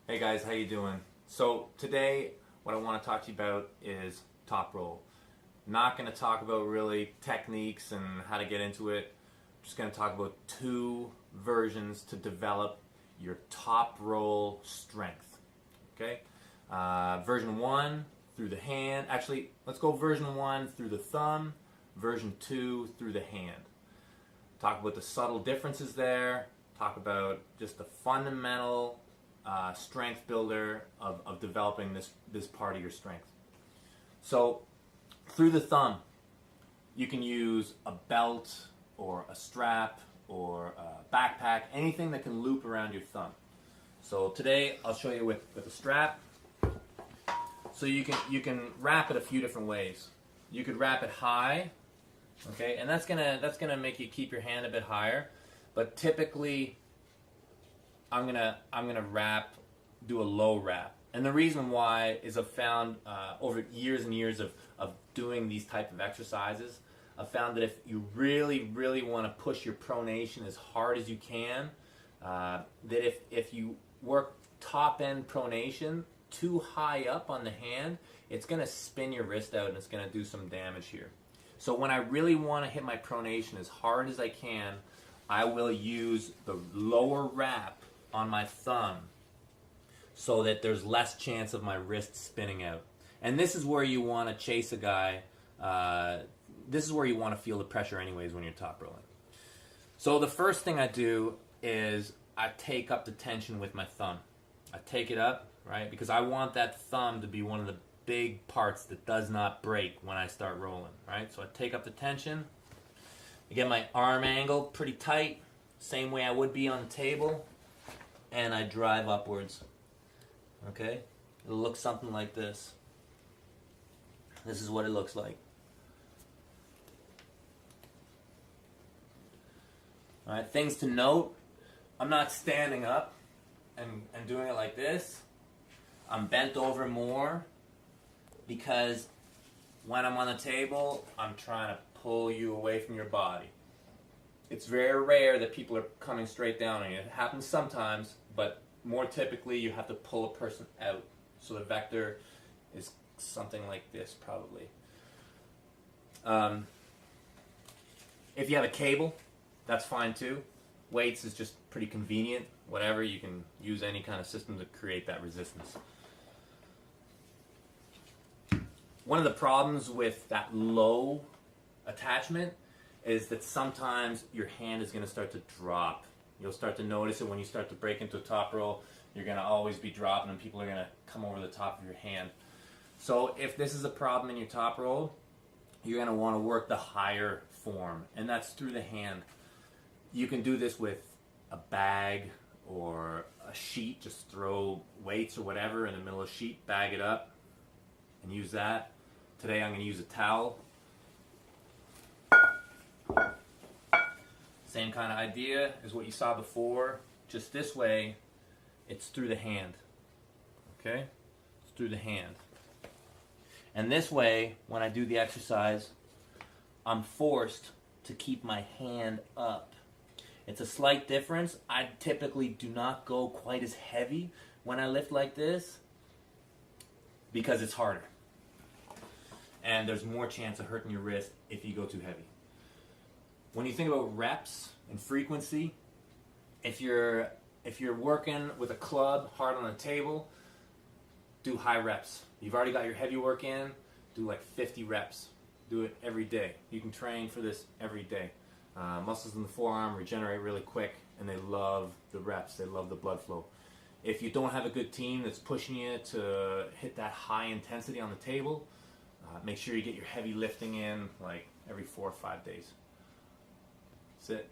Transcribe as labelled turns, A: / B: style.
A: Hey guys, how you doing? So today what I want to talk to you about is top roll. Not going to talk about really techniques and how to get into it. I'm just going to talk about two versions to develop your top roll strength. Okay? Version 1 through the hand. Actually, let's go version 1 through the thumb, version 2 through the hand. Talk about the subtle differences there. Talk about just the fundamental strength builder of developing this part of your strength. So through the thumb, you can use a belt or a strap or a backpack, anything that can loop around your thumb. So today I'll show you with a strap. So you can wrap it a few different ways. You could wrap it high, okay, and that's gonna make you keep your hand a bit higher. But typically, I'm gonna do a low wrap, and the reason why is I've found over years and years of doing these type of exercises, I've found that if you really want to push your pronation as hard as you can, that if you work top end pronation too high up on the hand, it's gonna spin your wrist out and it's gonna do some damage here. So when I really want to hit my pronation as hard as I can, I will use the lower wrap on my thumb so that there's less chance of my wrist spinning out. And this is where you want to chase a guy. This is where you want to feel the pressure anyways when you're top rolling. So the first thing I do is I take up the tension with my thumb. I take it up, right? Because I want that thumb to be one of the big parts that does not break when I start rolling, right? So I take up the tension. I get my arm angle pretty tight, same way I would be on the table, and I drive upwards. Okay? It'll look something like this. This is what it looks like. Alright, things to note. I'm not standing up and doing it like this. I'm bent over more because when I'm on the table, I'm trying to pull you away from your body. It's very rare that people are coming straight down on you. It happens sometimes, but more typically you have to pull a person out. So the vector is something like this probably. If you have a cable, that's fine too. Weights is just pretty convenient. Whatever, you can use any kind of system to create that resistance. One of the problems with that low attachment is that sometimes your hand is going to start to drop. You'll start to notice it when you start to break into a top roll. You're going to always be dropping and people are going to come over the top of your hand. So if this is a problem in your top roll, you're going to want to work the higher form, and that's through the hand. You can do this with a bag or a sheet. Just throw weights or whatever in the middle of a sheet, bag it up, and use that. Today I'm going to use a towel. Same kind of idea as what you saw before. Just this way, it's through the hand. Okay? It's through the hand. And this way, when I do the exercise, I'm forced to keep my hand up. It's a slight difference. I typically do not go quite as heavy when I lift like this because it's harder. And there's more chance of hurting your wrist if you go too heavy. When you think about reps and frequency, if you're working with a club hard on a table, do high reps. You've already got your heavy work in, do like 50 reps. Do it every day. You can train for this every day. Muscles in the forearm regenerate really quick, and they love the reps. They love the blood flow. If you don't have a good team that's pushing you to hit that high intensity on the table, make sure you get your heavy lifting in like every 4 or 5 days. That's it.